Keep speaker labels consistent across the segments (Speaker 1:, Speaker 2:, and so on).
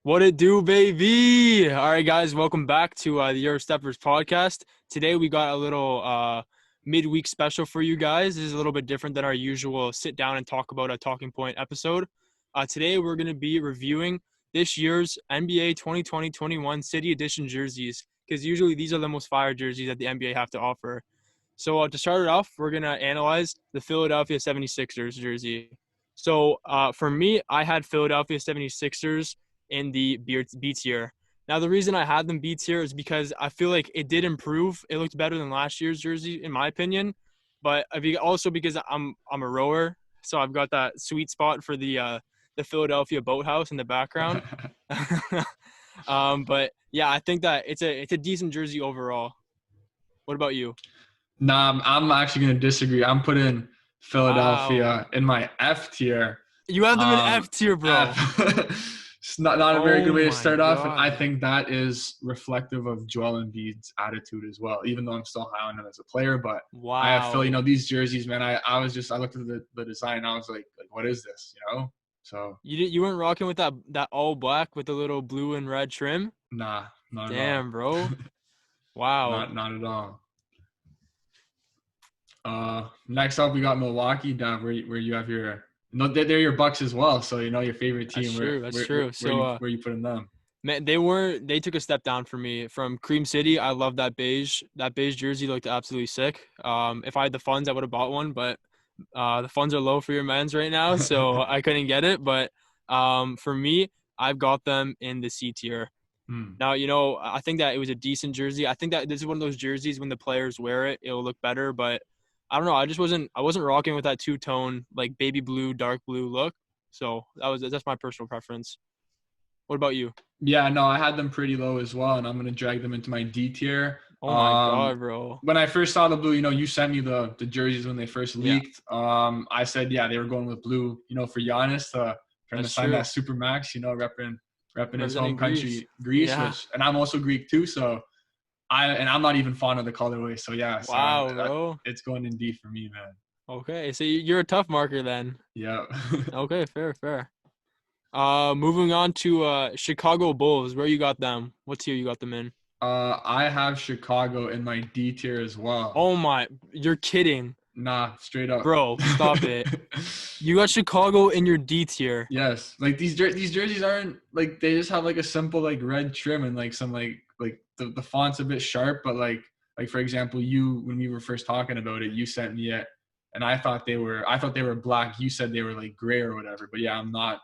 Speaker 1: What it do, baby? All right, guys, welcome back to the Eurosteppers podcast. Today we got a little midweek special for you guys. This is a little bit different than our usual sit down and talk about a talking point episode. Today we're going to be reviewing this year's NBA 2020-21 City Edition jerseys because usually these are the most fire jerseys that the NBA have to offer. So to start it off, we're going to analyze the Philadelphia 76ers jersey. So for me, I had Philadelphia 76ers in the B tier. Now, the reason I had them B tier is because I feel like it did improve. It looked better than last year's jersey, in my opinion. But also because I'm a rower, so I've got that sweet spot for the Philadelphia boathouse in the background. But yeah, I think that it's a decent jersey overall. What about you?
Speaker 2: Nah, I'm actually going to disagree. I'm putting
Speaker 1: Wow,
Speaker 2: Philadelphia in my F tier.
Speaker 1: you have them in F tier, bro.
Speaker 2: F. It's not a very
Speaker 1: Oh
Speaker 2: good way to
Speaker 1: my
Speaker 2: start off, and I
Speaker 1: god.
Speaker 2: think that is reflective of Joel Embiid's attitude as well. Even though I'm still high on him as a player, but I have Philly.
Speaker 1: Wow.
Speaker 2: These jerseys, man. I looked at the design, and I was like, what is this? So
Speaker 1: You weren't rocking with that all black with the little blue and red trim?
Speaker 2: nah, not at all.
Speaker 1: Damn, bro. Wow.
Speaker 2: Not at all. Next up, we got Milwaukee down where you have your no, they're your Bucks as well. So your favorite
Speaker 1: That's
Speaker 2: team.
Speaker 1: true. That's true. So
Speaker 2: Where you putting them?
Speaker 1: man, they took a step down for me from Cream City. I love that beige. That beige jersey looked absolutely sick. If I had the funds, I would have bought one, but the funds are low for your men's right now, so I couldn't get it. But for me, I've got them in the C tier.
Speaker 2: Hmm.
Speaker 1: Now, I think that it was a decent jersey. I think that this is one of those jerseys when the players wear it, it'll look better. But I don't know. I wasn't rocking with that two-tone like baby blue, dark blue look. So that's my personal preference. What about you?
Speaker 2: Yeah, no, I had them pretty low as well, and I'm gonna drag them into my D tier.
Speaker 1: Oh my God, bro.
Speaker 2: When I first saw the blue, you sent me the jerseys when they first
Speaker 1: Yeah,
Speaker 2: leaked. I said, yeah, they were going with blue. For Giannis, trying to
Speaker 1: that's
Speaker 2: sign that
Speaker 1: true.
Speaker 2: super max. Repping his home
Speaker 1: Representing Greece.
Speaker 2: country, Greece,
Speaker 1: Yeah.
Speaker 2: which, and I'm also Greek too. So I'm not even fond of the colorway. So yeah,
Speaker 1: Wow, bro.
Speaker 2: it's going in D for me, man.
Speaker 1: Okay, so you're a tough marker then.
Speaker 2: Yeah.
Speaker 1: Okay, fair, fair. Moving on to Chicago Bulls. Where you got them? What tier you got them in?
Speaker 2: I have Chicago in my D tier as well.
Speaker 1: Oh my, you're kidding.
Speaker 2: Nah, straight up.
Speaker 1: Bro, stop it. You got Chicago in your D tier.
Speaker 2: Yes, like these jerseys aren't like they just have like a simple like red trim and like some like the font's a bit sharp, but like for example, you when we were first talking about it, you sent me it, and I thought they were black. You said they were like gray or whatever. But yeah, I'm not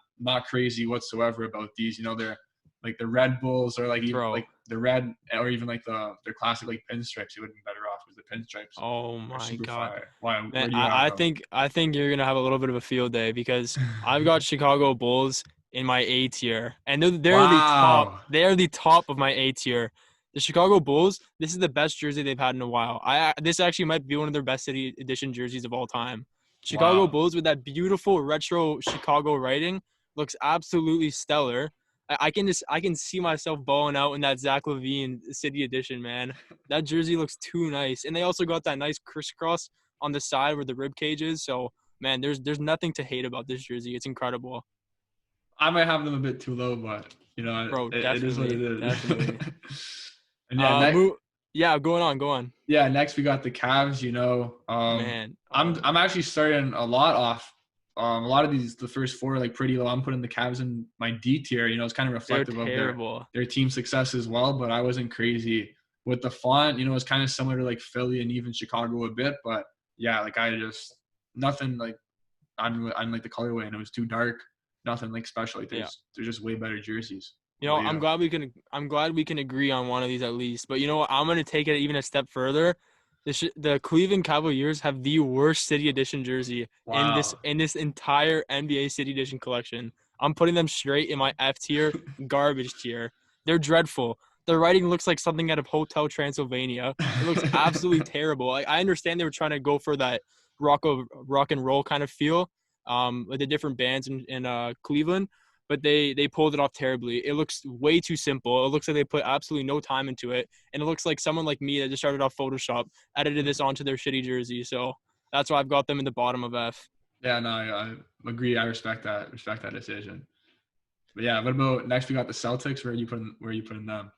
Speaker 2: crazy whatsoever about these. They're like the Red Bulls or like even
Speaker 1: Bro.
Speaker 2: like the red or even like their classic like pinstripes. It would be better off because the pinstripes
Speaker 1: Oh
Speaker 2: are
Speaker 1: my
Speaker 2: super
Speaker 1: God.
Speaker 2: fire. Why? Where
Speaker 1: Man,
Speaker 2: do you have
Speaker 1: I
Speaker 2: them?
Speaker 1: think I think you're gonna have a little bit of a field day because I've got Chicago Bulls in my A tier, and they're the top.
Speaker 2: Wow.
Speaker 1: They are the top of my A tier. The Chicago Bulls. This is the best jersey they've had in a while. This actually might be one of their best City Edition jerseys of all time. Chicago
Speaker 2: Wow.
Speaker 1: Bulls with that beautiful retro Chicago writing looks absolutely stellar. I can see myself balling out in that Zach LaVine City Edition, man. That jersey looks too nice, and they also got that nice crisscross on the side where the rib cage is. So man, there's nothing to hate about this jersey. It's incredible,
Speaker 2: I might have them a bit too low, but
Speaker 1: bro.
Speaker 2: it is what it
Speaker 1: Definitely,
Speaker 2: is.
Speaker 1: definitely.
Speaker 2: And yeah, next,
Speaker 1: Move. Yeah, go on,
Speaker 2: next we got the Cavs.
Speaker 1: man.
Speaker 2: I'm actually starting a lot off. A lot of these the first four are like pretty low. I'm putting the Cavs in my D tier. It's kind of
Speaker 1: They're
Speaker 2: reflective of
Speaker 1: terrible.
Speaker 2: their team success as well. But I wasn't crazy with the font. It's kind of similar to like Philly and even Chicago a bit. But yeah, like I just nothing like I'm like the colorway and it was too dark. Nothing like special. Like
Speaker 1: Yeah.
Speaker 2: there's just way better jerseys.
Speaker 1: You
Speaker 2: What
Speaker 1: know,
Speaker 2: about you?
Speaker 1: I'm glad we can agree on one of these at least. But you know what? I'm gonna take it even a step further. The Cleveland Cavaliers have the worst City Edition jersey in this
Speaker 2: Wow.
Speaker 1: in this entire NBA City Edition collection. I'm putting them straight in my F tier, garbage tier. They're dreadful. The writing looks like something out of Hotel Transylvania. It looks absolutely terrible. I understand they were trying to go for that rock and roll kind of feel, with the different bands in Cleveland, but they pulled it off terribly. It looks way too simple. It looks like they put absolutely no time into it, and it looks like someone like me that just started off Photoshop edited this onto their shitty jersey. So that's why I've got them in the bottom of F.
Speaker 2: Yeah, no, I agree. I respect that. Respect that decision. But yeah, what about next? We got the Celtics. Where are you putting them?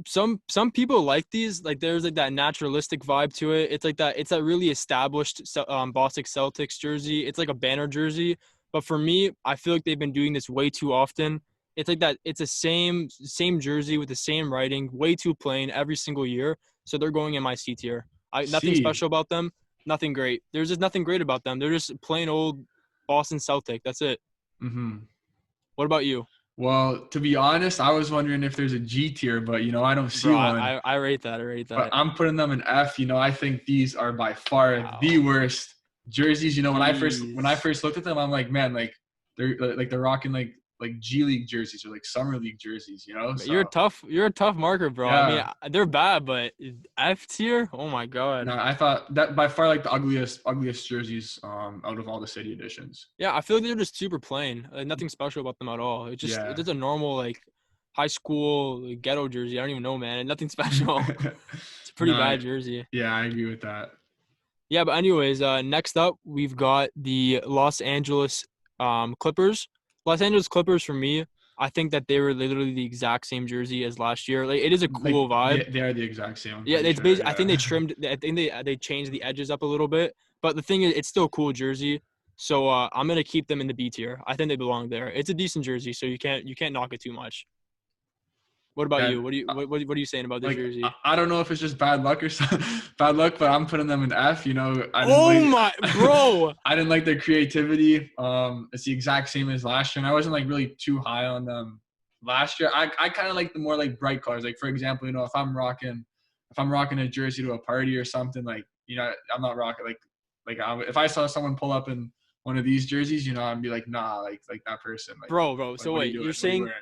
Speaker 1: Some people like these. Like there's like that naturalistic vibe to it. It's like that. It's a really established Boston Celtics jersey. It's like a banner jersey. But for me, I feel like they've been doing this way too often. It's like that. It's the same jersey with the same writing, way too plain every single year. So they're going in my C tier. Nothing
Speaker 2: C.
Speaker 1: special about them. Nothing great. There's just nothing great about them. They're just plain old Boston Celtic. That's it.
Speaker 2: Mm-hmm.
Speaker 1: What about you?
Speaker 2: Well, to be honest, I was wondering if there's a G tier, but I don't see
Speaker 1: Bro,
Speaker 2: one.
Speaker 1: I rate that. I rate
Speaker 2: But
Speaker 1: that.
Speaker 2: I'm putting them in F. I think these are by far the
Speaker 1: Wow.
Speaker 2: worst jerseys. When I
Speaker 1: Jeez.
Speaker 2: first looked at them, I'm like, man, they're rocking like G League jerseys or like summer league jerseys.
Speaker 1: You're a
Speaker 2: So
Speaker 1: tough marker, bro. I mean,
Speaker 2: yeah.
Speaker 1: they're bad, but F tier? Oh my
Speaker 2: No,
Speaker 1: God.
Speaker 2: I thought that by far like the ugliest jerseys out of all the city editions.
Speaker 1: Yeah, I feel like they're just super plain. Like, nothing special about them at all. It's
Speaker 2: Yeah.
Speaker 1: just a normal like high school like, ghetto jersey. I don't even know, man. Nothing special. It's a pretty
Speaker 2: No,
Speaker 1: bad jersey.
Speaker 2: yeah, I agree with that.
Speaker 1: Yeah, but anyways, next up we've got the Los Angeles Clippers. Los Angeles Clippers for me, I think that they were literally the exact same jersey as last year. Like it is a
Speaker 2: Like
Speaker 1: cool vibe.
Speaker 2: they are the exact same. I'm
Speaker 1: Yeah,
Speaker 2: pretty
Speaker 1: it's
Speaker 2: sure.
Speaker 1: basically, I think they
Speaker 2: Yeah.
Speaker 1: trimmed. I think they changed the edges up a little bit. But the thing is, it's still a cool jersey. So I'm gonna keep them in the B tier. I think they belong there. It's a decent jersey, so you can't knock it too much. What about
Speaker 2: Yeah.
Speaker 1: you? What are you saying about this
Speaker 2: Like
Speaker 1: jersey?
Speaker 2: I don't know if it's just bad luck or bad luck, but I'm putting them in F. I didn't
Speaker 1: Oh
Speaker 2: like
Speaker 1: my bro!
Speaker 2: I didn't like their creativity. It's the exact same as last year, and I wasn't like really too high on them last year. I kind of like the more like bright colors. Like for example, if I'm rocking a jersey to a party or something, like I'm not rocking if I saw someone pull up in one of these jerseys, I'd be like, nah, like that person,
Speaker 1: Bro.
Speaker 2: like
Speaker 1: So
Speaker 2: what are you
Speaker 1: wait,
Speaker 2: doing? What are you wearing?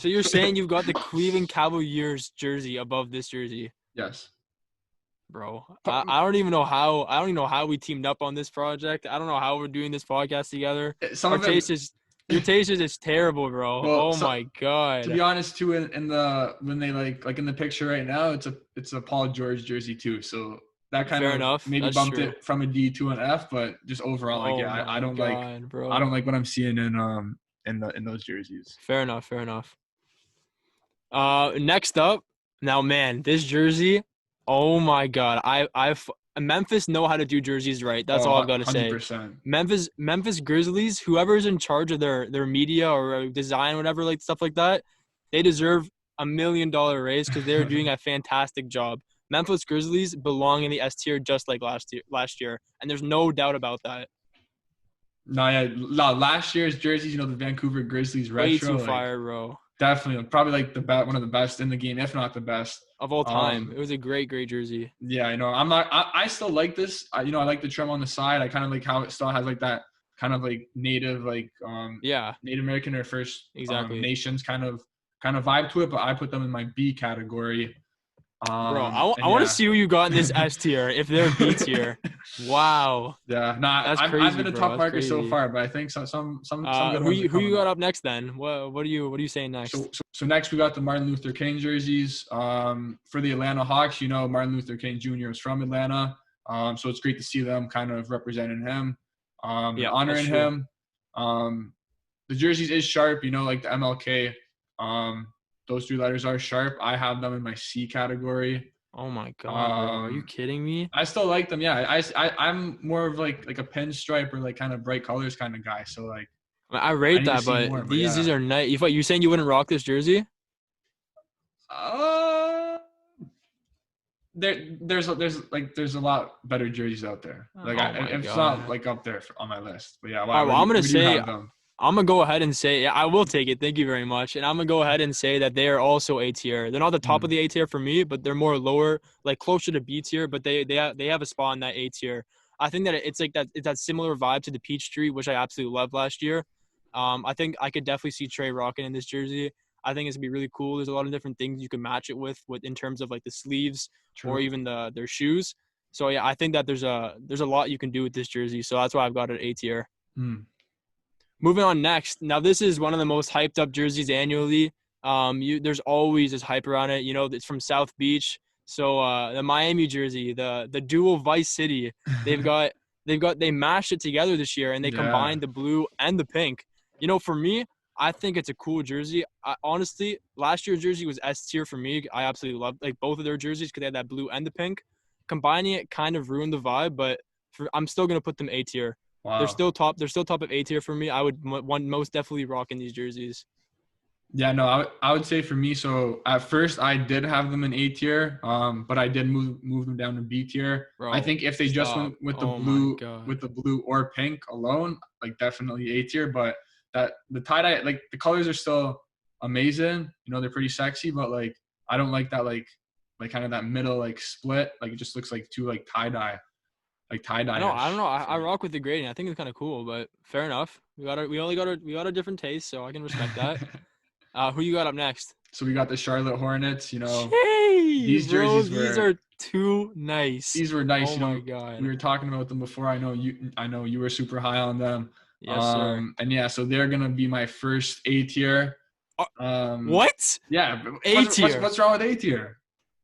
Speaker 1: you're saying you've got the Cleveland Cavaliers jersey above this jersey,
Speaker 2: Yes.
Speaker 1: bro? I don't even know how we teamed up on this project. I don't know how we're doing this podcast together.
Speaker 2: Some
Speaker 1: Our
Speaker 2: of it.
Speaker 1: taste is Your taste is just terrible, bro.
Speaker 2: Well,
Speaker 1: Oh
Speaker 2: so
Speaker 1: my
Speaker 2: to be
Speaker 1: God.
Speaker 2: honest, too, in the when they like in the picture right now, it's a Paul George jersey too. So that kind
Speaker 1: Fair
Speaker 2: of
Speaker 1: enough.
Speaker 2: maybe
Speaker 1: That's
Speaker 2: bumped
Speaker 1: true.
Speaker 2: it from a D to an F, but just overall, like
Speaker 1: Oh
Speaker 2: yeah, I
Speaker 1: my
Speaker 2: don't like
Speaker 1: God,
Speaker 2: I don't
Speaker 1: bro.
Speaker 2: like what I'm seeing in those jerseys.
Speaker 1: Fair enough. Fair enough. Next up, now man, this jersey. Oh my God. I've Memphis know how to do jerseys right. That's
Speaker 2: Oh,
Speaker 1: all I've got to say.
Speaker 2: 100%.
Speaker 1: Memphis Grizzlies, whoever's in charge of their media or design, whatever, like stuff like that, they deserve $1 million raise because they're doing a fantastic job. Memphis Grizzlies belong in the S tier just like last year, and there's no doubt about that.
Speaker 2: No, yeah, last year's jerseys, the Vancouver Grizzlies
Speaker 1: Way too
Speaker 2: retro, like
Speaker 1: fire, bro.
Speaker 2: definitely probably like one of the best in the game, if not the best.
Speaker 1: Of all time.
Speaker 2: Um,
Speaker 1: It was a great jersey.
Speaker 2: Yeah, I'm not. I still like this. I like the trim on the side. I kind of like how it still has like that kind of like native, like
Speaker 1: Yeah,
Speaker 2: Native American or First
Speaker 1: exactly.
Speaker 2: Nations kind of vibe to it. But I put them in my B category.
Speaker 1: Bro, I
Speaker 2: And
Speaker 1: want to
Speaker 2: yeah,
Speaker 1: see who you got in this S tier if they're B tier. Wow.
Speaker 2: yeah. Nah,
Speaker 1: That's
Speaker 2: I've
Speaker 1: crazy,
Speaker 2: been a
Speaker 1: bro.
Speaker 2: top
Speaker 1: That's
Speaker 2: marker so
Speaker 1: crazy.
Speaker 2: far, but I think some good ones are
Speaker 1: Who you
Speaker 2: coming
Speaker 1: got
Speaker 2: up.
Speaker 1: up next then? What are you saying next?
Speaker 2: So next we got the Martin Luther King jerseys. For the Atlanta Hawks, Martin Luther King Jr. is from Atlanta. So it's great to see them kind of representing him, and
Speaker 1: Yeah, that's
Speaker 2: honoring
Speaker 1: true.
Speaker 2: him. The jerseys is sharp, like the MLK. Those three letters are sharp. I have them in my C category.
Speaker 1: Oh my God, bro. Are you
Speaker 2: Um,
Speaker 1: kidding me?
Speaker 2: I still like them. Yeah, I'm more of like a pinstripe or like kind of bright colors kind of guy. So like
Speaker 1: I
Speaker 2: I
Speaker 1: rate
Speaker 2: need to
Speaker 1: that,
Speaker 2: see
Speaker 1: but
Speaker 2: more. But
Speaker 1: these
Speaker 2: yeah.
Speaker 1: are nice. You saying you wouldn't rock this jersey?
Speaker 2: Uh, there's a lot better jerseys out there. Like
Speaker 1: Oh my
Speaker 2: it's not
Speaker 1: God.
Speaker 2: like up there on my list. But yeah,
Speaker 1: All
Speaker 2: why?
Speaker 1: right,
Speaker 2: Where
Speaker 1: well,
Speaker 2: do
Speaker 1: I'm
Speaker 2: you,
Speaker 1: gonna
Speaker 2: where do you
Speaker 1: say
Speaker 2: have them?
Speaker 1: I'm gonna go ahead and say yeah, I will take it. Thank you very much. And I'm gonna go ahead and say that they are also A tier. They're not the top of
Speaker 2: Hmm.
Speaker 1: the A tier for me, but they're more lower, like closer to B tier. But they have a spot in that A tier. I think that it's like that. It's that similar vibe to the Peach Tree, which I absolutely loved last year. I think I could definitely see Trey rocking in this jersey. I think it's gonna be really cool. There's a lot of different things you can match it with in terms of like the sleeves or
Speaker 2: True.
Speaker 1: even their shoes. So yeah, I think that there's a lot you can do with this jersey. So that's why I've got it A tier.
Speaker 2: Hmm.
Speaker 1: Moving on next. Now, this is one of the most hyped up jerseys annually. There's always this hype around it. It's from South Beach. So the Miami jersey, the dual Vice City, they've got they mashed it together this year and they
Speaker 2: Yeah.
Speaker 1: combined the blue and the pink. For me, I think it's a cool jersey. Honestly, last year's jersey was S tier for me. I absolutely loved like both of their jerseys because they had that blue and the pink. Combining it kind of ruined the vibe, but I'm still gonna put them A tier. They're
Speaker 2: Wow.
Speaker 1: still top. They're still top of A tier for me. I would most definitely rock in these jerseys.
Speaker 2: Yeah, no, I would say for me, so at first I did have them in A tier, but I did move them down to B tier. I
Speaker 1: Bro,
Speaker 2: think if they just
Speaker 1: stop.
Speaker 2: went with
Speaker 1: Oh my god.
Speaker 2: the blue or pink alone, like definitely A tier. But that the tie dye, like the colors are still amazing. You know, they're pretty sexy, but like I don't like that like kind of that middle like split. Like it just looks like too like tie
Speaker 1: I don't
Speaker 2: dye-ish
Speaker 1: know. I,
Speaker 2: for
Speaker 1: I
Speaker 2: me.
Speaker 1: rock with the grading. I think it's kind of cool, but fair enough. We got a different taste, so I can respect that. Who you got up next?
Speaker 2: So we got the Charlotte Hornets. You know,
Speaker 1: Hey,
Speaker 2: these
Speaker 1: bro,
Speaker 2: jerseys
Speaker 1: these
Speaker 2: were
Speaker 1: are too nice.
Speaker 2: these were nice.
Speaker 1: Oh
Speaker 2: You
Speaker 1: my
Speaker 2: know, we
Speaker 1: god.
Speaker 2: were talking about them before. I know you were super high on them.
Speaker 1: Yes, sir.
Speaker 2: And yeah, so they're gonna be my first A tier.
Speaker 1: Uh,
Speaker 2: Um,
Speaker 1: what?
Speaker 2: yeah, but
Speaker 1: A tier,
Speaker 2: what's wrong with A tier?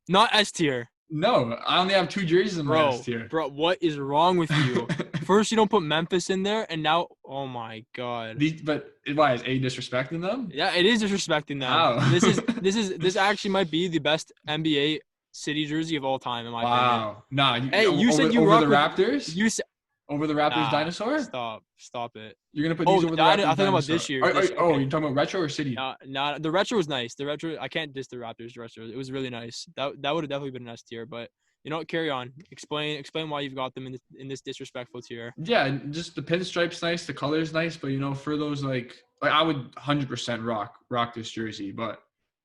Speaker 1: not S tier.
Speaker 2: No, I only have two jerseys in my S
Speaker 1: Bro,
Speaker 2: tier.
Speaker 1: bro, what is wrong with you? First, you don't put Memphis in there, and now, oh my god.
Speaker 2: But why is A disrespecting them?
Speaker 1: Yeah, it is disrespecting them.
Speaker 2: How?
Speaker 1: This actually might be the best NBA city jersey of all time, in my opinion.
Speaker 2: Wow. Nah,
Speaker 1: Hey, you said you
Speaker 2: over the
Speaker 1: rock with
Speaker 2: Raptors?
Speaker 1: you said
Speaker 2: Over the Raptors
Speaker 1: nah.
Speaker 2: dinosaur?
Speaker 1: Stop it.
Speaker 2: You're gonna put
Speaker 1: Oh,
Speaker 2: these over the
Speaker 1: I'm
Speaker 2: Raptors
Speaker 1: talking about
Speaker 2: dinosaur?
Speaker 1: this year. This
Speaker 2: Oh,
Speaker 1: okay.
Speaker 2: you're talking about retro or city?
Speaker 1: Nah, the retro was nice. The retro, I can't diss the Raptors. The retro, it was really nice. That would have definitely been an S tier. But you know what? Carry on. Explain why you've got them in this disrespectful tier.
Speaker 2: Yeah, and just the pinstripe's nice, the color's nice, but you know, for those like I would 100% rock this jersey, but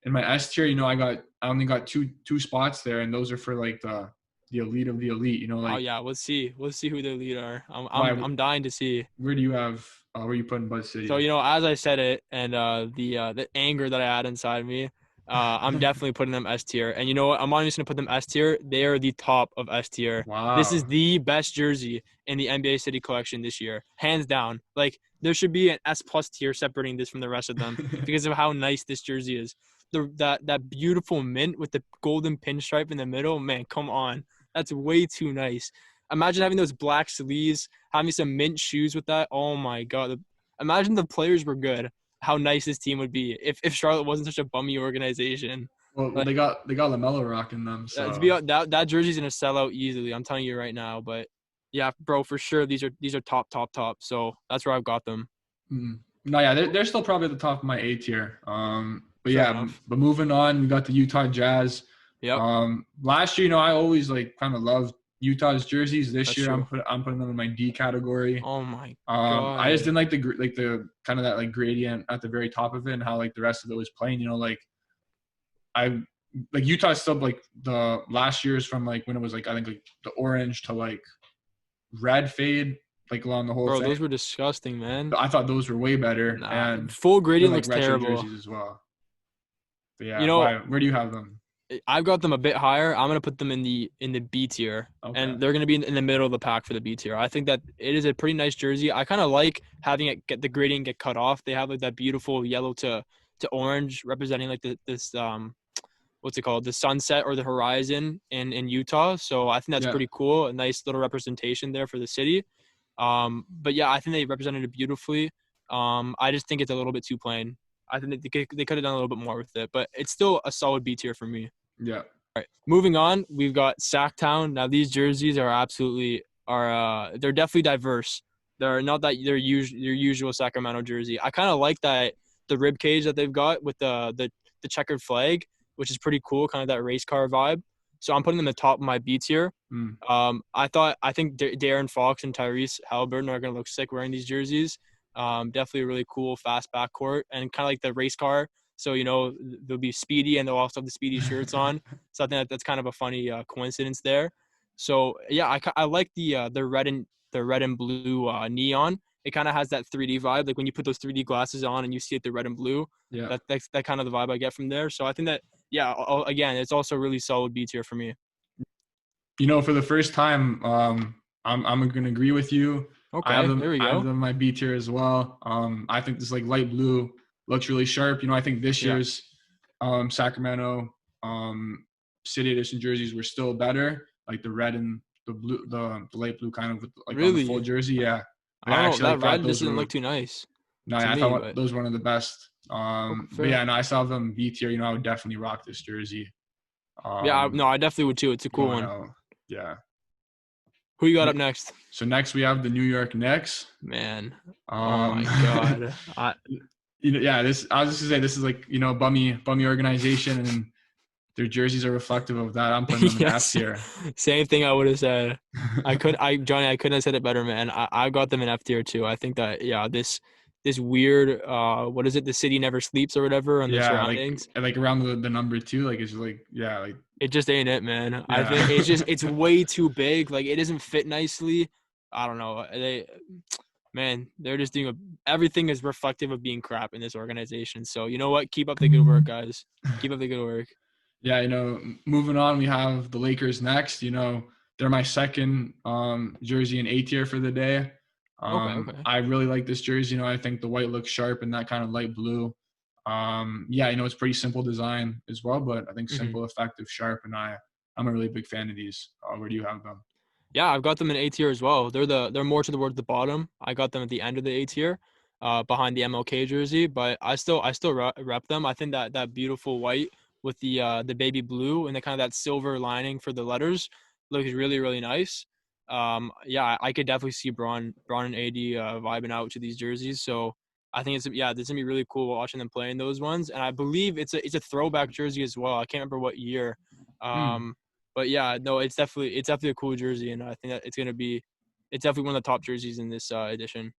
Speaker 2: in my S tier, you know, I only got two spots there, and those are for like the elite of the elite. You know,
Speaker 1: Oh
Speaker 2: like
Speaker 1: yeah, let's see who the lead are.
Speaker 2: why?
Speaker 1: I'm dying to see.
Speaker 2: Where do you have? Where you putting Bud
Speaker 1: So
Speaker 2: City?
Speaker 1: you know, as I said it, and the anger that I had inside me, I'm definitely putting them S tier. And you know what? I'm not just gonna put them S tier. They are the top of S tier. This is
Speaker 2: Wow.
Speaker 1: the best jersey in the NBA City collection this year, hands down. Like there should be an S plus tier separating this from the rest of them because of how nice this jersey is. That beautiful mint with the golden pinstripe in the middle, man, come on, that's way too nice. Imagine having those black sleeves, having some mint shoes with that. Oh my god, imagine the players were good. How nice this team would be if Charlotte wasn't such a bummy organization.
Speaker 2: Well,
Speaker 1: Like
Speaker 2: they got Lamelo rocking them,
Speaker 1: to
Speaker 2: so
Speaker 1: be that jersey's gonna sell out easily. I'm telling you right now. But yeah, bro, for sure these are top. So that's where I've got them.
Speaker 2: no, yeah, they're still probably at the top of my A tier. But
Speaker 1: Fair
Speaker 2: yeah,
Speaker 1: enough.
Speaker 2: but moving on, we got the Utah Jazz.
Speaker 1: Yep,
Speaker 2: Last year, you know, I always like kind of loved Utah's jerseys. This
Speaker 1: that's
Speaker 2: year,
Speaker 1: true.
Speaker 2: I'm putting them in my D category.
Speaker 1: Oh my
Speaker 2: I just
Speaker 1: god.
Speaker 2: didn't like the kind of that like gradient at the very top of it and how like the rest of it was playing. You know, like I like Utah still like the last year's from like when it was like I think like the orange to like red fade like along the whole
Speaker 1: Bro,
Speaker 2: thing.
Speaker 1: those were disgusting, man.
Speaker 2: I thought those were way better
Speaker 1: Nah,
Speaker 2: and
Speaker 1: full
Speaker 2: even
Speaker 1: gradient
Speaker 2: like
Speaker 1: looks
Speaker 2: retro
Speaker 1: terrible.
Speaker 2: jerseys as well. But
Speaker 1: You
Speaker 2: yeah,
Speaker 1: know,
Speaker 2: why? Where do you have them?
Speaker 1: I've got them a bit higher. I'm gonna put them in the B tier,
Speaker 2: Okay.
Speaker 1: and they're gonna be in the middle of the pack for the B tier. I think that it is a pretty nice jersey. I kind of like having it get the gradient get cut off. They have like that beautiful yellow to orange representing like this what's it called, the sunset or the horizon in Utah. So I think that's
Speaker 2: Yeah.
Speaker 1: pretty cool. A nice little representation there for the city. But yeah, I think they represented it beautifully. I just think it's a little bit too plain. I think they could have done a little bit more with it, but it's still a solid B tier for me.
Speaker 2: Yeah.
Speaker 1: All right, moving on, we've got Sacktown. Now these jerseys are absolutely they're definitely diverse. They're not that your usual Sacramento jersey. I kind of like that the rib cage that they've got with the checkered flag, which is pretty cool, kind of that race car vibe. So I'm putting them at the top of my B tier.
Speaker 2: Mm.
Speaker 1: I think Darren Fox and Tyrese Halliburton are gonna look sick wearing these jerseys. Definitely a really cool fast backcourt and kind of like the race car. So you know they'll be speedy and they'll also have the speedy shirts on. So I think that's kind of a funny coincidence there. So yeah, I like the red and blue neon. It kind of has that 3D vibe. Like when you put those 3D glasses on and you see it the red and blue.
Speaker 2: Yeah.
Speaker 1: That's that kind of the vibe I get from there. So I think that yeah, again, it's also a really solid B tier for me.
Speaker 2: You know, for the first time, I'm gonna agree with you.
Speaker 1: Okay, there we
Speaker 2: I have
Speaker 1: go.
Speaker 2: them in my B tier as well. I think this like light blue looks really sharp. You know, I think this
Speaker 1: Yeah,
Speaker 2: year's Sacramento City Edition jerseys were still better. Like the red and the blue, the light blue kind of with, like on the full
Speaker 1: really.
Speaker 2: jersey. Yeah,
Speaker 1: I
Speaker 2: I
Speaker 1: don't know.
Speaker 2: actually
Speaker 1: That
Speaker 2: like thought
Speaker 1: red
Speaker 2: those
Speaker 1: doesn't
Speaker 2: were
Speaker 1: look too nice.
Speaker 2: No,
Speaker 1: to
Speaker 2: yeah, I
Speaker 1: me,
Speaker 2: thought
Speaker 1: but
Speaker 2: those were one of the best.
Speaker 1: okay,
Speaker 2: But
Speaker 1: fair.
Speaker 2: yeah, no, I saw them B tier. I would definitely rock this jersey.
Speaker 1: Yeah, no,
Speaker 2: Um,
Speaker 1: I definitely would too. It's a cool
Speaker 2: Going
Speaker 1: one.
Speaker 2: out. Yeah.
Speaker 1: Who you got up next?
Speaker 2: So next we have the New York Knicks.
Speaker 1: Man, oh
Speaker 2: Um,
Speaker 1: my God.
Speaker 2: yeah, this I was just gonna say this is like bummy organization, and their jerseys are reflective of that. I'm putting them in F
Speaker 1: Yes,
Speaker 2: tier.
Speaker 1: same thing I would have said. Johnny, I couldn't have said it better, man. I got them in F tier too. I think that, yeah, this weird, what is it? The city never sleeps or whatever, and the
Speaker 2: Yeah,
Speaker 1: surroundings.
Speaker 2: like around the number two, like it's like yeah, like
Speaker 1: It just ain't it, man. I
Speaker 2: yeah.
Speaker 1: think it's way too big. Like it doesn't fit nicely. I don't know. Man, they're just doing everything is reflective of being crap in this organization. So you know what? Keep up the good work, guys. Keep up the good work.
Speaker 2: Yeah, moving on, we have the Lakers next. They're my second jersey in A tier for the day.
Speaker 1: Okay, okay.
Speaker 2: I really like this jersey. I think the white looks sharp and that kind of light blue. Yeah, it's pretty simple design as well, but I think
Speaker 1: Hmm.
Speaker 2: simple, effective, sharp, and I'm a really big fan of these. Where do you have them?
Speaker 1: Yeah, I've got them in A tier as well. They're more towards the bottom. I got them at the end of the A tier, behind the MLK jersey. But I still rep them. I think that beautiful white with the baby blue and the kind of that silver lining for the letters looks really really nice. Yeah, I could definitely see Braun and AD vibing out to these jerseys. So I think this is gonna be really cool watching them play in those ones. And I believe it's a throwback jersey as well. I can't remember what year.
Speaker 2: Hmm.
Speaker 1: But yeah, no, it's definitely a cool jersey, and I think that it's definitely one of the top jerseys in this edition.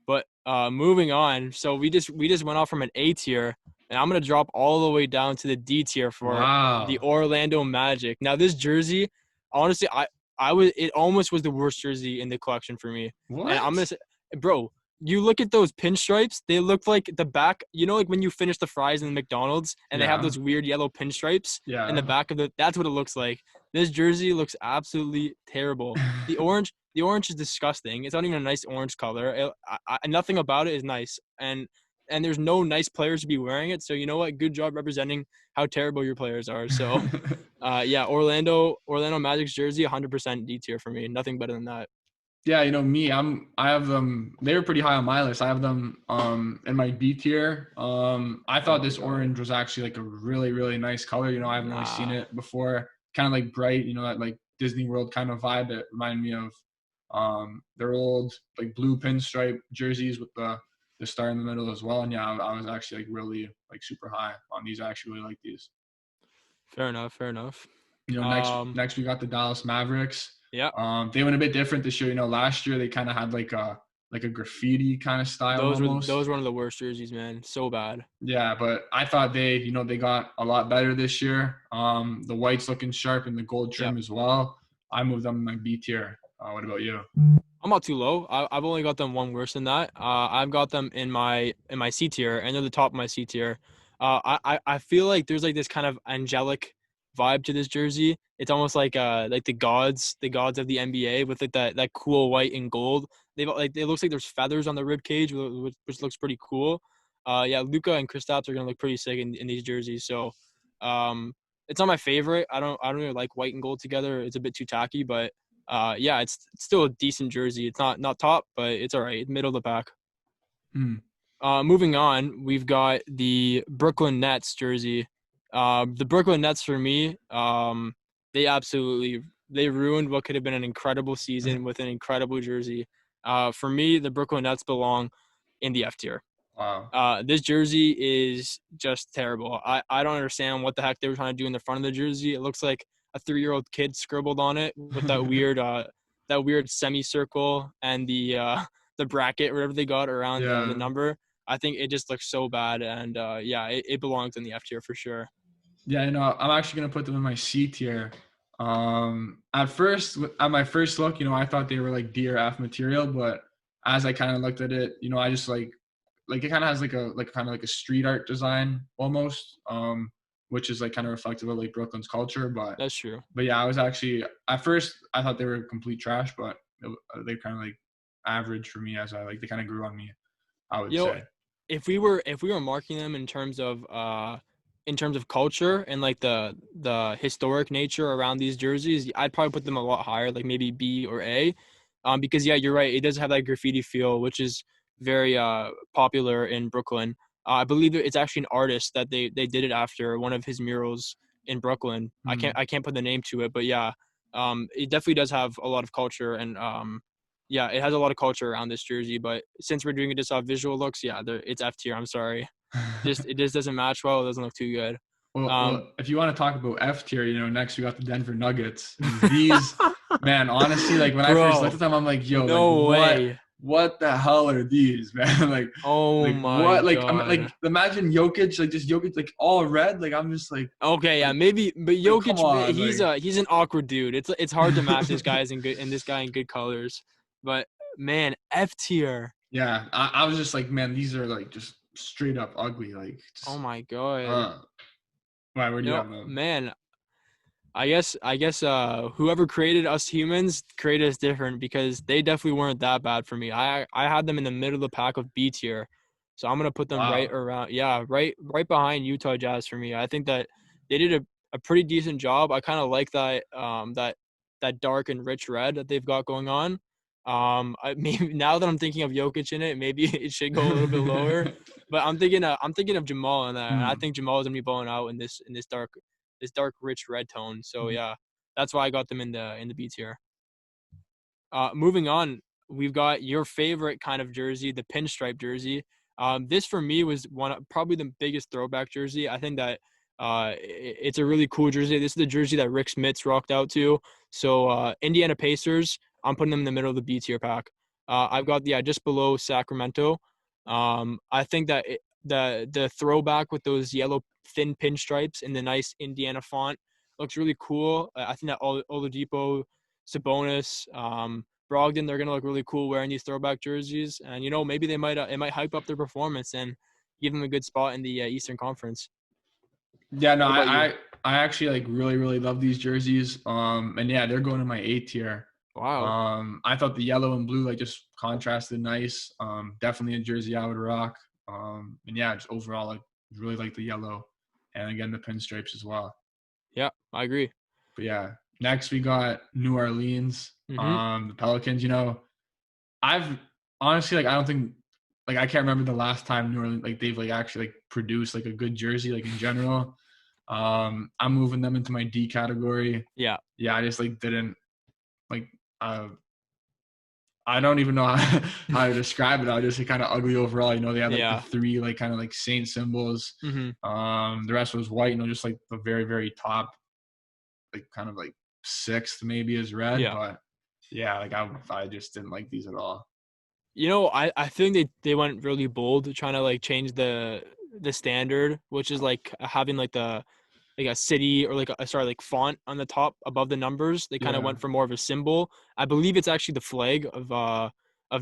Speaker 1: But moving on, so we just went off from an A tier, and I'm gonna drop all the way down to the D tier for the
Speaker 2: Wow.
Speaker 1: Orlando Magic. Now this jersey, honestly, it almost was the worst jersey in the collection for me, and I'm gonna
Speaker 2: What?
Speaker 1: say, bro. You look at those pinstripes, they look like the back, like when you finish the fries in McDonald's and they have
Speaker 2: Yeah.
Speaker 1: those weird yellow pinstripes in the
Speaker 2: Yeah.
Speaker 1: back of that's what it looks like. This jersey looks absolutely terrible. The orange is disgusting. It's not even a nice orange color. Nothing about it is nice, and there's no nice players to be wearing it. So you know what? Good job representing how terrible your players are. So, yeah, Orlando Magic's jersey, 100% D tier for me. Nothing better than that.
Speaker 2: Yeah, me, I have them. They were pretty high on my list. I have them in my B tier. I
Speaker 1: Oh
Speaker 2: thought
Speaker 1: my
Speaker 2: this
Speaker 1: god.
Speaker 2: orange was actually like a really, really nice color. I haven't really seen
Speaker 1: Nah.
Speaker 2: it before. Kind of like bright, that like Disney World kind of vibe. It reminded me of their old like blue pinstripe jerseys with the star in the middle as well. And yeah, I was actually like really like super high on these. I actually really like these.
Speaker 1: Fair enough. Fair enough. Um.
Speaker 2: Next we got the Dallas Mavericks.
Speaker 1: Yeah.
Speaker 2: They went a bit different this year. Last year they kind of had like a graffiti kind of style
Speaker 1: Those
Speaker 2: almost.
Speaker 1: were one of the worst jerseys, man. So bad.
Speaker 2: Yeah, but I thought they got a lot better this year. The white's looking sharp and the gold
Speaker 1: Yep.
Speaker 2: trim as well. I moved them in my B tier. What about you?
Speaker 1: I'm not too low. I've only got them one worse than that. I've got them in my C tier, and they're the top of my C tier. I feel like there's like this kind of angelic vibe to this jersey. It's almost like the gods of the NBA with like that cool white and gold. It looks like there's feathers on the rib cage, which looks pretty cool. Yeah, Luca and Kristaps are gonna look pretty sick in these jerseys. So, um, it's not my favorite. I don't really like white and gold together. It's a bit too tacky, but yeah, it's still a decent jersey. It's not top, but it's all right, middle of the pack.
Speaker 2: Hmm.
Speaker 1: Moving on, we've got the Brooklyn Nets jersey. The Brooklyn Nets for me, they ruined what could have been an incredible season with an incredible jersey. For me, the Brooklyn Nets belong in the F tier.
Speaker 2: Wow.
Speaker 1: This jersey is just terrible. I don't understand what the heck they were trying to do in the front of the jersey. It looks like a 3-year-old kid scribbled on it with that weird semicircle and the bracket, whatever they got around the
Speaker 2: Yeah.
Speaker 1: number. I think it just looks so bad, and yeah, it belongs in the F tier for sure.
Speaker 2: Yeah, I'm actually gonna put them in my C tier. At my first look, I thought they were like D or F material, but as I kind of looked at it, I just like it kind of has like kind of like a street art design almost, which is like kind of reflective of like Brooklyn's culture. But
Speaker 1: That's true.
Speaker 2: but yeah, I was actually at first I thought they were complete trash, but they kind of like average for me as they kind of grew on me. I would
Speaker 1: You know,
Speaker 2: say.
Speaker 1: if we were marking them in terms of culture and like the historic nature around these jerseys, I'd probably put them a lot higher, like maybe B or A. Because yeah, you're right. It does have that graffiti feel, which is very popular in Brooklyn. I believe it's actually an artist that they did it after, one of his murals in Brooklyn.
Speaker 2: Hmm.
Speaker 1: I can't put the name to it, but yeah, it definitely does have a lot of culture, and yeah, it has a lot of culture around this jersey. But since we're doing it just off visual looks, yeah, it's F tier. I'm sorry, it just doesn't match well. It doesn't look too good.
Speaker 2: Well,
Speaker 1: Um,
Speaker 2: if you want to talk about F tier, next we got the Denver Nuggets, and these, man, honestly, like when I first looked
Speaker 1: bro,
Speaker 2: at them, I'm like, yo, like
Speaker 1: no way.
Speaker 2: what the hell are these, man?
Speaker 1: Oh
Speaker 2: like
Speaker 1: my
Speaker 2: what? Like I'm
Speaker 1: god.
Speaker 2: like imagine Jokic, like just Jokic, like all red. Like I'm just
Speaker 1: Okay, yeah,
Speaker 2: like,
Speaker 1: maybe, but
Speaker 2: come
Speaker 1: Jokic,
Speaker 2: on,
Speaker 1: he's an awkward dude. It's hard to match this guy's in good and this guy in good colors. But man, F tier.
Speaker 2: yeah. I was just like, man, these are like just straight up ugly. Like
Speaker 1: Oh
Speaker 2: just,
Speaker 1: my god.
Speaker 2: uh, why? Where do you have them?
Speaker 1: Man, I guess whoever created us humans created us different because they definitely weren't that bad for me. I had them in the middle of the pack of B tier. So I'm gonna put them right
Speaker 2: Wow.
Speaker 1: around, yeah, right behind Utah Jazz for me. I think that they did a pretty decent job. I kind of like that dark and rich red that they've got going on. Maybe now that I'm thinking of Jokic in it, maybe it should go a little bit lower. But I'm thinking of Jamal in that, and I
Speaker 2: Hmm.
Speaker 1: think Jamal is gonna be blowing out in this dark rich red tone. So yeah, that's why I got them in the B tier. Moving on, we've got your favorite kind of jersey, the pinstripe jersey. This for me was probably the biggest throwback jersey. I think that it's a really cool jersey. This is the jersey that Rick Smits rocked out to. So Indiana Pacers, I'm putting them in the middle of the B tier pack. I've got just below Sacramento. I think that the throwback with those yellow thin pinstripes in the nice Indiana font looks really cool. I think that Oladipo, Sabonis, Brogdon, they're gonna look really cool wearing these throwback jerseys, and maybe they might it might hype up their performance and give them a good spot in the Eastern Conference.
Speaker 2: Yeah, no,
Speaker 1: What about you?
Speaker 2: I actually like really love these jerseys. And yeah, they're going to my A tier.
Speaker 1: Wow.
Speaker 2: I thought the yellow and blue like just contrasted nice. Definitely a jersey I would rock. And yeah, just overall like really like the yellow, and again the pinstripes as well.
Speaker 1: Yeah, I agree.
Speaker 2: But yeah, next we got New Orleans.
Speaker 1: Mm-hmm.
Speaker 2: The Pelicans. I've honestly like I don't think like I can't remember the last time New Orleans like they've like actually like produced like a good jersey like in general. I'm moving them into my D category.
Speaker 1: Yeah.
Speaker 2: Yeah, I just like didn't like uh I don't even know how to describe it. I just kind of ugly overall. They had like the
Speaker 1: Yeah.
Speaker 2: three like kind of like saint symbols.
Speaker 1: Mm-hmm.
Speaker 2: The rest was white, just like the very, very top, like kind of like sixth maybe is red.
Speaker 1: Yeah.
Speaker 2: But yeah, like I just didn't like these at all.
Speaker 1: I think they went really bold trying to like change the standard, which is like having like a city or like like font on the top above the numbers. They kind of
Speaker 2: Yeah.
Speaker 1: went for more of a symbol. I believe it's actually the flag of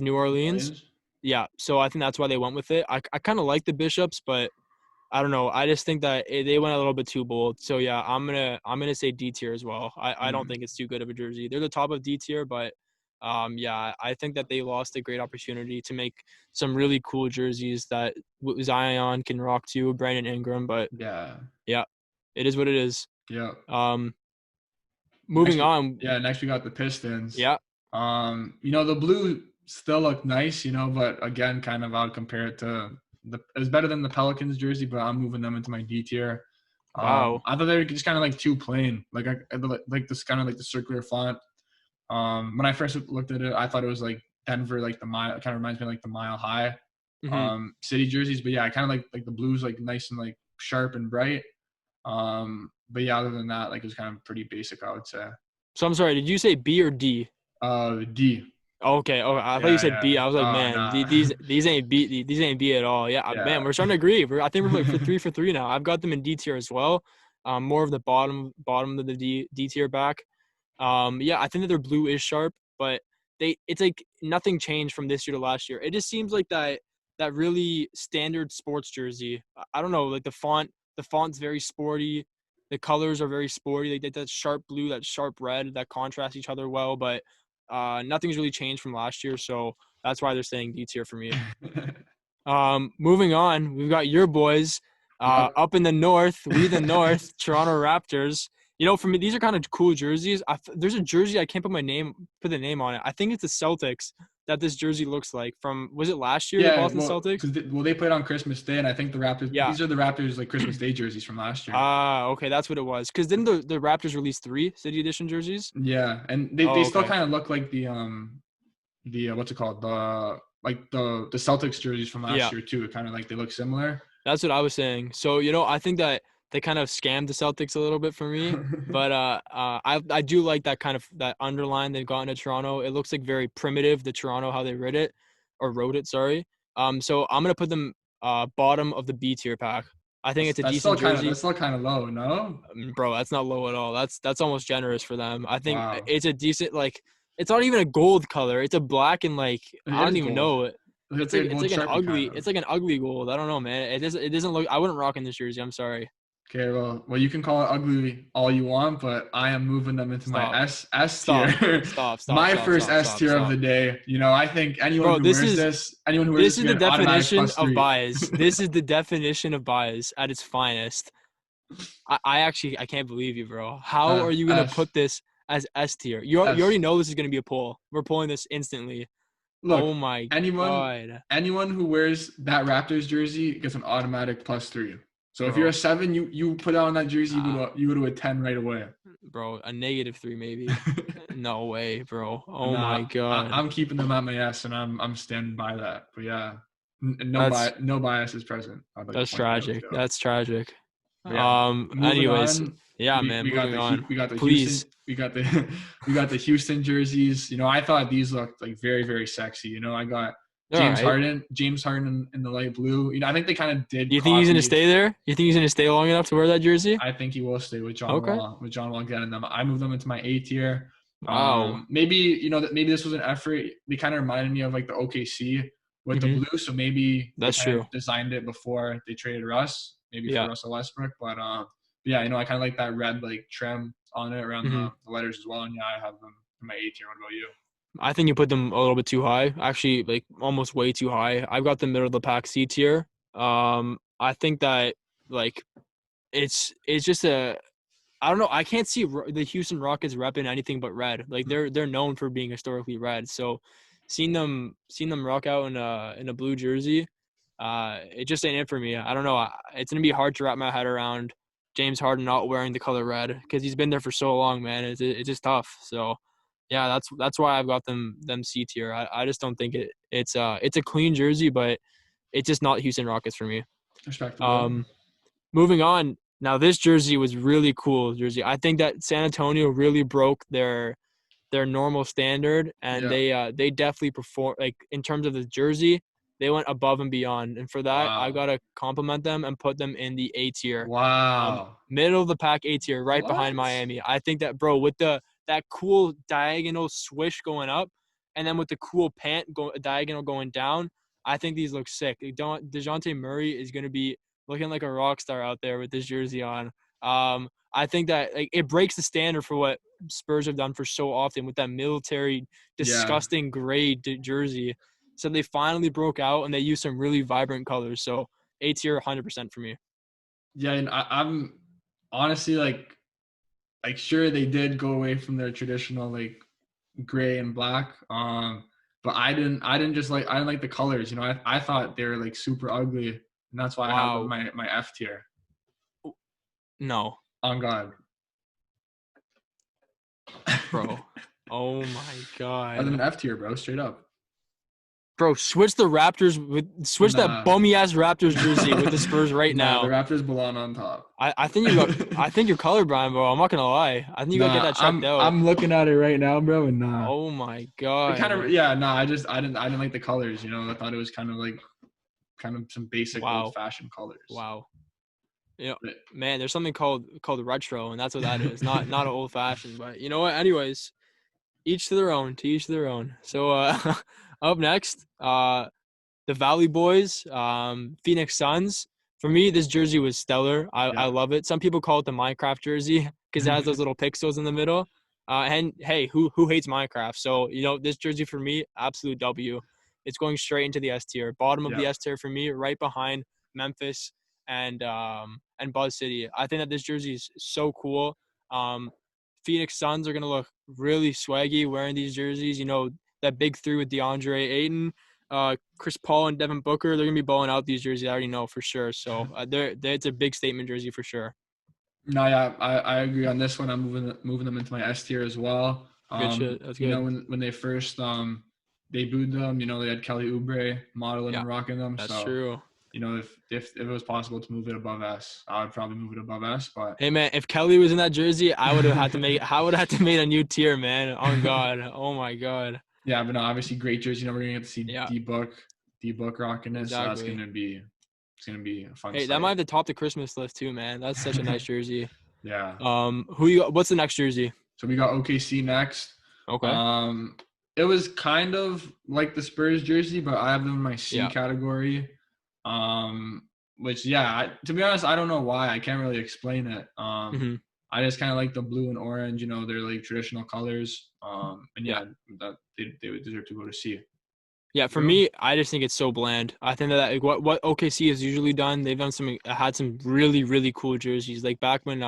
Speaker 1: New
Speaker 2: New
Speaker 1: Orleans.
Speaker 2: Orleans?
Speaker 1: Yeah, so I think that's why they went with it. I kind of like the Bishops, but I don't know. I just think that they went a little bit too bold. So yeah, I'm gonna say D tier as well. I don't
Speaker 2: Mm.
Speaker 1: think it's too good of a jersey. They're the top of D tier, but yeah, I think that they lost a great opportunity to make some really cool jerseys that Zion can rock to, Brandon Ingram. But
Speaker 2: Yeah.
Speaker 1: yeah, it is what it is.
Speaker 2: Yeah.
Speaker 1: Um,
Speaker 2: Next,
Speaker 1: moving on.
Speaker 2: next we got the Pistons.
Speaker 1: Yeah.
Speaker 2: The blue still look nice, but again, kind of I would compare it to it was better than the Pelicans jersey, but I'm moving them into my D tier.
Speaker 1: Wow.
Speaker 2: I thought they were just kind of like too plain, like I like this kind of like the circular font. When I first looked at it, I thought it was like Denver, like the mile. It kind of reminds me of like the Mile High
Speaker 1: Hmm.
Speaker 2: city jerseys, but yeah, I kind of like the blues, like nice and like sharp and bright. But yeah, other than that, like it was kind of pretty basic, I would say.
Speaker 1: So I'm sorry. Did you say B or D?
Speaker 2: D.
Speaker 1: Okay. Oh, I thought you
Speaker 2: Yeah,
Speaker 1: said
Speaker 2: yeah.
Speaker 1: B. I was like,
Speaker 2: Oh,
Speaker 1: man,
Speaker 2: nah.
Speaker 1: these ain't B. These ain't B at all. Yeah, man,
Speaker 2: Yeah.
Speaker 1: we're starting to agree. I think we're like for three now. I've got them in D tier as well. More of the bottom of the D tier back. Yeah, I think that their blue is sharp, but it's like nothing changed from this year to last year. It just seems like that really standard sports jersey. I don't know, like the font's very sporty. The colors are very sporty. They did that sharp blue, that sharp red that contrast each other well, but nothing's really changed from last year, so that's why they're staying D tier for me. Moving on, we've got your boys
Speaker 2: Yep.
Speaker 1: up in the north. We the North, Toronto Raptors. For me, these are kind of cool jerseys. There's a jersey I can't put the name on it. I think it's the Celtics. that this jersey looks like from, was it last year, the
Speaker 2: Yeah,
Speaker 1: Boston
Speaker 2: well,
Speaker 1: Celtics?
Speaker 2: they played on Christmas Day, and I think the Raptors.
Speaker 1: Yeah.
Speaker 2: These are the Raptors like Christmas Day jerseys from last year.
Speaker 1: Ah, okay, that's what it was. Because didn't the Raptors release 3 City Edition jerseys?
Speaker 2: Yeah, and they
Speaker 1: Oh,
Speaker 2: still
Speaker 1: okay.
Speaker 2: kind of look like the what's it called, the Celtics jerseys from last
Speaker 1: Yeah.
Speaker 2: year too. Kind of like they look similar.
Speaker 1: That's what I was saying. So, I think that they kind of scammed the Celtics a little bit for me, but I do like that kind of that underline they've gotten to Toronto. It looks like very primitive, the Toronto how they wrote it, sorry. So I'm gonna put them bottom of the B tier pack. I think it's a decent jersey.
Speaker 2: That's still kind of low, no?
Speaker 1: Bro, that's not low at all. That's almost generous for them. I think
Speaker 2: Wow,
Speaker 1: it's a decent, like, it's not even a gold color. It's a black and, like, I
Speaker 2: it
Speaker 1: don't
Speaker 2: is
Speaker 1: even
Speaker 2: gold.
Speaker 1: know.
Speaker 2: It's like a gold Sharpie kind of.
Speaker 1: It's like an ugly gold. I don't know, man. It doesn't look. I wouldn't rock in this jersey. I'm sorry.
Speaker 2: Okay, well, you can call it ugly all you want, but I am moving them into my
Speaker 1: Stop.
Speaker 2: S
Speaker 1: Stop.
Speaker 2: tier.
Speaker 1: Stop. Stop.
Speaker 2: My
Speaker 1: Stop.
Speaker 2: first
Speaker 1: Stop.
Speaker 2: S
Speaker 1: Stop.
Speaker 2: tier of the
Speaker 1: Stop.
Speaker 2: day. I think
Speaker 1: Bro,
Speaker 2: anyone who wears
Speaker 1: this
Speaker 2: this
Speaker 1: is
Speaker 2: will
Speaker 1: the
Speaker 2: get an automatic
Speaker 1: definition
Speaker 2: plus
Speaker 1: of
Speaker 2: three.
Speaker 1: bias. This is the definition of bias at its finest. I actually I can't believe you, bro. How are you gonna
Speaker 2: S
Speaker 1: put this as S tier? You
Speaker 2: S.
Speaker 1: already know this is gonna be a poll. We're pulling this instantly.
Speaker 2: Look,
Speaker 1: Oh my
Speaker 2: anyone
Speaker 1: god,
Speaker 2: anyone who wears that Raptors jersey gets an automatic plus three. So if you're a
Speaker 1: bro.
Speaker 2: 7, you put on that jersey,
Speaker 1: Ah,
Speaker 2: you go to a 10 right away.
Speaker 1: bro, a -3 maybe. No way, bro. Oh my
Speaker 2: Nah,
Speaker 1: god.
Speaker 2: I'm keeping them at my S, and I'm standing by that. But yeah,
Speaker 1: That's
Speaker 2: no bias is present. I'd like to
Speaker 1: that's
Speaker 2: point that out
Speaker 1: tragic.
Speaker 2: too.
Speaker 1: That's tragic.
Speaker 2: But yeah, moving
Speaker 1: Anyways,
Speaker 2: on.
Speaker 1: yeah, man,
Speaker 2: We got
Speaker 1: moving on.
Speaker 2: we got the
Speaker 1: Please.
Speaker 2: Houston we got the Houston jerseys. I thought these looked like very very sexy. I got
Speaker 1: All right.
Speaker 2: James Harden in the light blue. I think they kind of did
Speaker 1: You think he's gonna
Speaker 2: copy.
Speaker 1: stay there? You think he's gonna stay long enough to wear that jersey?
Speaker 2: I think he will stay with John
Speaker 1: Okay.
Speaker 2: Wall. With John Wall getting them, I moved them into my A tier.
Speaker 1: Wow.
Speaker 2: Maybe maybe this was an effort. They kind of reminded me of like the OKC with the
Speaker 1: Hmm.
Speaker 2: blue, so maybe they
Speaker 1: That's
Speaker 2: kind
Speaker 1: true.
Speaker 2: of designed it before they traded Russ, maybe for
Speaker 1: Yeah.
Speaker 2: Russell Westbrook. But yeah, I kind of like that red like trim on it around
Speaker 1: Hmm.
Speaker 2: the letters as well. And yeah, I have them in my A tier. What about you?
Speaker 1: I think you put them a little bit too high. Actually, like almost way too high. I've got the middle of the pack C tier. I think that, like, it's just a, I don't know. I can't see the Houston Rockets repping anything but red. Like they're known for being historically red. So seeing them rock out in a blue jersey, it just ain't it for me. I don't know. It's gonna be hard to wrap my head around James Harden not wearing the color red because he's been there for so long, man. It's just tough. So yeah, that's why I've got them C tier. I just don't think it's a clean jersey, but it's just not Houston Rockets for me.
Speaker 2: Respectable.
Speaker 1: Um, Moving on. Now this jersey was really cool jersey. I think that San Antonio really broke their normal standard, and
Speaker 2: Yeah.
Speaker 1: they definitely perform, like, in terms of the jersey. They went above and beyond, and for that I
Speaker 2: Wow.
Speaker 1: gotta compliment them and put them in the A tier.
Speaker 2: Wow.
Speaker 1: Middle of the pack A tier, right behind
Speaker 2: What?
Speaker 1: Miami. I think that, bro, with that cool diagonal swish going up, and then with the cool diagonal going down, I think these look sick. DeJounte Murray is gonna be looking like a rock star out there with this jersey on. I think that, like, it breaks the standard for what Spurs have done for so often with that military,
Speaker 2: Yeah.
Speaker 1: disgusting gray jersey. So they finally broke out and they used some really vibrant colors. So A tier, 100% for me.
Speaker 2: Yeah, and I'm honestly like sure they did go away from their traditional like gray and black. But I didn't like the colors. I thought they were like super ugly, and that's why I have them in
Speaker 1: Wow.
Speaker 2: my F tier.
Speaker 1: No,
Speaker 2: On God.
Speaker 1: bro. Oh my
Speaker 2: I have them
Speaker 1: god.
Speaker 2: in F tier, bro. Straight up.
Speaker 1: Bro, switch that
Speaker 2: Nah.
Speaker 1: bummy ass Raptors jersey with the Spurs right
Speaker 2: Nah, the
Speaker 1: now.
Speaker 2: Raptors belong on top.
Speaker 1: I think you're colorblind, bro. I'm not gonna lie. I think you gotta get
Speaker 2: Nah,
Speaker 1: that checked out.
Speaker 2: I'm looking at it right now, bro, and nah.
Speaker 1: Oh my
Speaker 2: It kind of
Speaker 1: god.
Speaker 2: yeah, nah. I didn't like the colors. I thought it was kind of like some basic old
Speaker 1: Wow.
Speaker 2: fashioned colors.
Speaker 1: Wow. You know,
Speaker 2: But,
Speaker 1: man, there's something called retro, and that's what that is. Not an old fashioned, but you know what? Anyways, each to their own. To each their own. So up next, the Valley Boys, Phoenix Suns. For me, this jersey was stellar. I
Speaker 2: yeah.
Speaker 1: love it. Some people call it the Minecraft jersey because it has those little pixels in the middle. And hey, who hates Minecraft? So this jersey for me, absolute W. It's going straight into the S tier. Bottom of
Speaker 2: Yeah.
Speaker 1: the S tier for me, right behind Memphis and Buzz City. I think that this jersey is so cool. Phoenix Suns are gonna look really swaggy wearing these jerseys. that big three with DeAndre Ayton, Chris Paul, and Devin Booker. They're gonna be balling out these jerseys. I already know for sure. So it's a big statement jersey for sure.
Speaker 2: No, yeah, I agree on this one. I'm moving them into my S tier as well.
Speaker 1: Good shit. That's
Speaker 2: You know,
Speaker 1: good.
Speaker 2: when they first debuted them, you know, they had Kelly Oubre modeling
Speaker 1: Yeah,
Speaker 2: and rocking them.
Speaker 1: that's
Speaker 2: So,
Speaker 1: true.
Speaker 2: you know, if it was possible to move it above S, I would probably move it above S. But
Speaker 1: Hey man, if Kelly was in that jersey, I would have had to make. I would have had to make a new tier, man. Oh God. Oh my God.
Speaker 2: yeah, but no, obviously great jersey. You know, we're gonna get to see
Speaker 1: Yeah,
Speaker 2: D Book rocking this, so that's
Speaker 1: exactly.
Speaker 2: it's gonna be a fun
Speaker 1: Hey, that might
Speaker 2: sight.
Speaker 1: have to top the Christmas list too, man. That's such a nice jersey.
Speaker 2: Yeah.
Speaker 1: What's the next jersey?
Speaker 2: So we got OKC next.
Speaker 1: Okay.
Speaker 2: Um, it was kind of like the Spurs jersey, but I have them in my C
Speaker 1: Yeah.
Speaker 2: category. Which yeah, to be honest, I don't know why. I can't really explain it.
Speaker 1: hmm
Speaker 2: I just kind of like the blue and orange. You know, they're like traditional colors. And
Speaker 1: Yeah.
Speaker 2: yeah, that they would deserve to go to C.
Speaker 1: Yeah, for
Speaker 2: You?
Speaker 1: me, I just think it's so bland. I think that like, what OKC has usually done, they've done had some really really cool jerseys. Like back when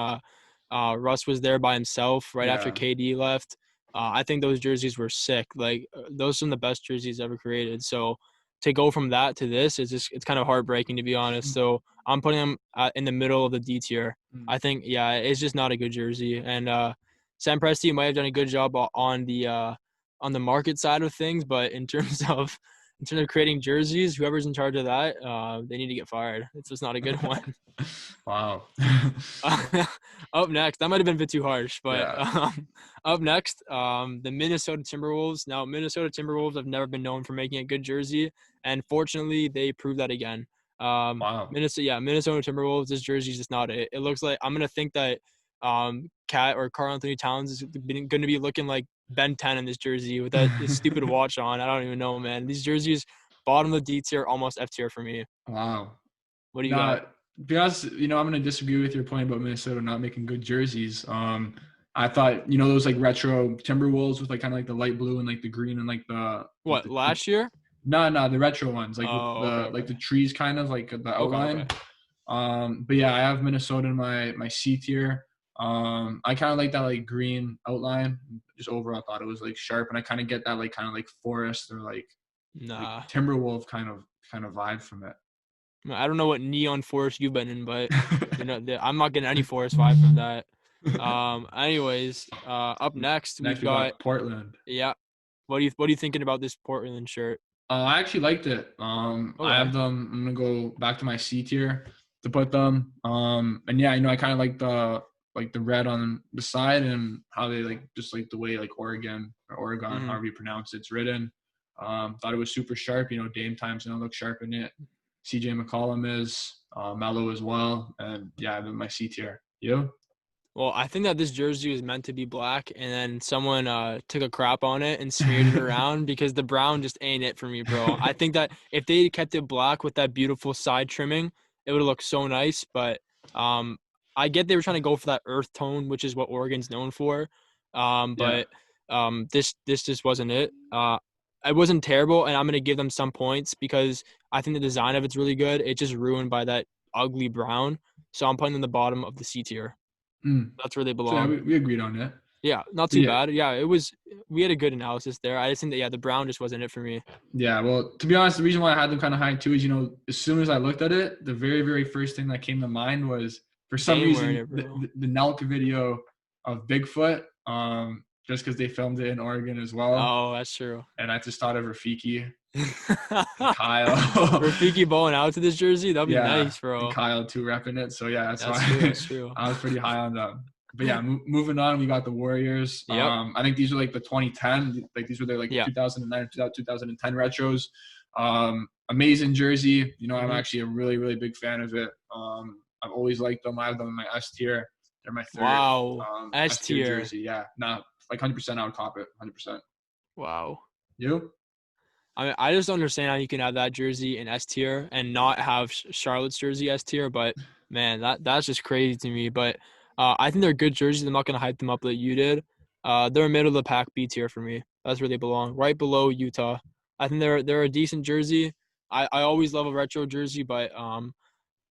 Speaker 1: Russ was there by himself, right after
Speaker 2: Yeah.
Speaker 1: KD left. I think those jerseys were sick. Like those are some of the best jerseys ever created. So to go from that to this, it's kind of heartbreaking to be honest. So I'm putting them in the middle of the D tier.
Speaker 2: Mm.
Speaker 1: I think yeah, it's just not a good jersey. And Sam Presti might have done a good job on the market side of things, but in terms of creating jerseys, whoever's in charge of that, they need to get fired. It's just not a good one.
Speaker 2: Wow.
Speaker 1: Up next, that might have been a bit too harsh, but
Speaker 2: Yeah.
Speaker 1: up next, the Minnesota Timberwolves. Now, Minnesota Timberwolves have never been known for making a good jersey, and fortunately, they proved that again.
Speaker 2: Wow.
Speaker 1: Minnesota Timberwolves. This jersey is just not it. It looks like I'm gonna think that Cat or Karl Anthony Towns is going to be looking like Ben 10 in this jersey with that stupid watch on. I don't even know, man. These jerseys, bottom of the D tier, almost F tier for me.
Speaker 2: Wow.
Speaker 1: What do you got?
Speaker 2: Now, to be honest, you know, I'm going to disagree with your point about Minnesota not making good jerseys. I thought, you know, those like retro Timberwolves with like kind of like the light blue and like the green and like
Speaker 1: What, last year?
Speaker 2: no, the retro ones, like with
Speaker 1: Oh, okay,
Speaker 2: the like
Speaker 1: okay.
Speaker 2: the trees kind of like the
Speaker 1: Okay,
Speaker 2: outline.
Speaker 1: okay.
Speaker 2: But yeah, I have Minnesota in my C tier. I kind of like that like green outline. Just overall, thought it was like sharp, and I kind of get that like kind of like forest or like
Speaker 1: Nah.
Speaker 2: Timberwolf kind of vibe from it.
Speaker 1: I don't know what neon forest you've been in, but I'm not getting any forest vibe from that. Anyways, up next
Speaker 2: Next,
Speaker 1: we've
Speaker 2: we
Speaker 1: got
Speaker 2: got Portland.
Speaker 1: yeah. What are you thinking about this Portland shirt?
Speaker 2: I actually liked it. I
Speaker 1: Okay.
Speaker 2: have them. I'm gonna go back to my C tier to put them. And yeah, you know, I kind of like the red on the side and how they like just like the way like Oregon or Oregon,
Speaker 1: hmm
Speaker 2: however you pronounce it's written. Thought it was super sharp. You know, Dame Time's gonna look sharp in it. CJ McCollum is Mellow as well, and yeah, I'm in my C tier. You?
Speaker 1: Well, I think that this jersey was meant to be black, and then someone took a crap on it and smeared it around because the brown just ain't it for me, bro. I think that if they kept it black with that beautiful side trimming, it would have looked so nice. But um, I get they were trying to go for that earth tone, which is what Oregon's known for.
Speaker 2: Yeah.
Speaker 1: But this just wasn't it. It wasn't terrible, and I'm gonna give them some points because I think the design of it's really good. It's just ruined by that ugly brown, so I'm putting them in the bottom of the C tier.
Speaker 2: Mm.
Speaker 1: That's where they
Speaker 2: So yeah,
Speaker 1: belong.
Speaker 2: we agreed on that.
Speaker 1: Yeah, not
Speaker 2: But
Speaker 1: too
Speaker 2: yeah,
Speaker 1: bad. Yeah, it was. We had a good analysis there. I just think that the brown just wasn't it for me.
Speaker 2: yeah. Well, to be honest, the reason why I had them kind of high too is, you know, as soon as I looked at it, the very, very first thing that came to mind was for some
Speaker 1: Dame wearing
Speaker 2: reason
Speaker 1: it, bro.
Speaker 2: the Nelk video of Bigfoot, just because they filmed it in Oregon as well,
Speaker 1: Oh, that's true.
Speaker 2: and I just thought of Rafiki and Kyle.
Speaker 1: Rafiki bowling out to this jersey, that'd be
Speaker 2: Yeah,
Speaker 1: nice,
Speaker 2: and
Speaker 1: bro.
Speaker 2: Kyle too repping it. So yeah, that's
Speaker 1: That's true.
Speaker 2: why
Speaker 1: That's true.
Speaker 2: I was pretty high on them. But yeah, moving on, we got the Warriors.
Speaker 1: Yep.
Speaker 2: I think these are like the 2010, like these were their like the
Speaker 1: Yeah.
Speaker 2: 2009, 2010 retros. Amazing jersey. You know, I'm
Speaker 1: hmm
Speaker 2: actually a really, really big fan of it. I've always liked them. I have them in my S tier. They're my third
Speaker 1: Wow. S
Speaker 2: S tier
Speaker 1: tier.
Speaker 2: jersey. Yeah, not like 100%. I would cop it 100%.
Speaker 1: Wow.
Speaker 2: You?
Speaker 1: I mean, I just don't understand how you can have that jersey in S tier and not have Charlotte's jersey S tier. But man, that's just crazy to me. But I think they're good jerseys. I'm not gonna hype them up like you did. They're middle of the pack B tier for me. That's where they belong, right below Utah. I think they're a decent jersey. I always love a retro jersey, but uh,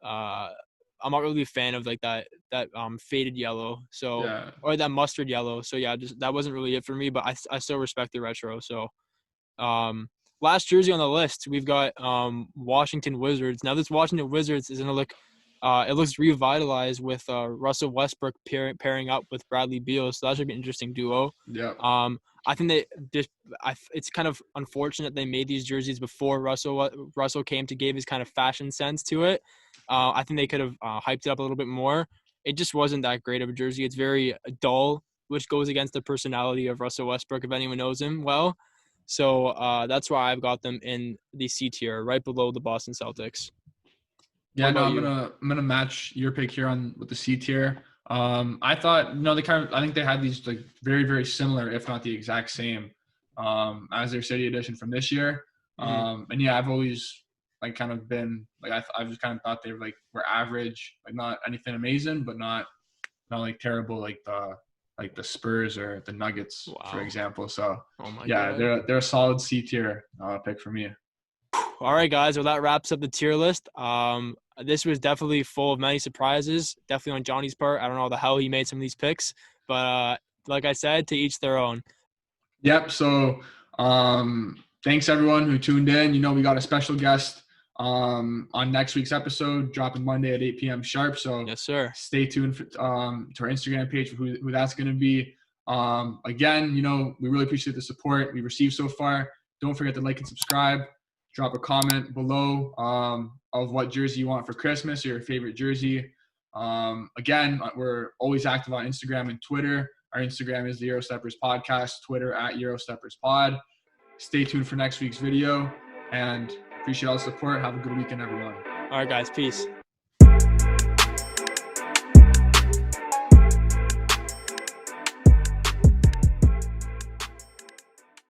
Speaker 1: I'm not really a fan of like that faded yellow. So
Speaker 2: Yeah.
Speaker 1: or that mustard yellow. So yeah, just that wasn't really it for me. But I still respect the retro. So Last jersey on the list, we've got Washington Wizards. Now this Washington Wizards is gonna look, it looks revitalized with Russell Westbrook pairing up with Bradley Beal, so that should be an interesting duo.
Speaker 2: Yeah.
Speaker 1: I think it's kind of unfortunate they made these jerseys before Russell came to give his kind of fashion sense to it. I think they could have hyped it up a little bit more. It just wasn't that great of a jersey. It's very dull, which goes against the personality of Russell Westbrook, if anyone knows him well. So that's why I've got them in the C tier, right below the Boston Celtics.
Speaker 2: Yeah,
Speaker 1: What
Speaker 2: no,
Speaker 1: about
Speaker 2: I'm
Speaker 1: you?
Speaker 2: gonna match your pick here on with the C tier. I thought, I think they had these like very, very similar, if not the exact same, as their city edition from this year.
Speaker 1: Mm-hmm.
Speaker 2: And yeah, I've always like kind of been like I've just kind of thought they were average, like not anything amazing, but not like terrible like the Spurs or the Nuggets, for
Speaker 1: Wow.
Speaker 2: example. So
Speaker 1: Oh my
Speaker 2: yeah,
Speaker 1: God.
Speaker 2: they're a solid C tier pick for me.
Speaker 1: All right, guys. Well, that wraps up the tier list. This was definitely full of many surprises. Definitely on Johnny's part. I don't know how the hell he made some of these picks, but like I said, to each their own.
Speaker 2: Yep. So thanks everyone who tuned in. We got a special guest on next week's episode, dropping Monday at 8 p.m. sharp. So
Speaker 1: Yes, sir.
Speaker 2: stay tuned to our Instagram page for who that's going to be. Again, we really appreciate the support we've received so far. Don't forget to like and subscribe. Drop a comment below of what jersey you want for Christmas or your favorite jersey. Again, we're always active on Instagram and Twitter. Our Instagram is the Eurosteppers Podcast, Twitter at Eurosteppers Pod. Stay tuned for next week's video and appreciate all the support. Have a good weekend, everyone.
Speaker 1: All right, guys. Peace.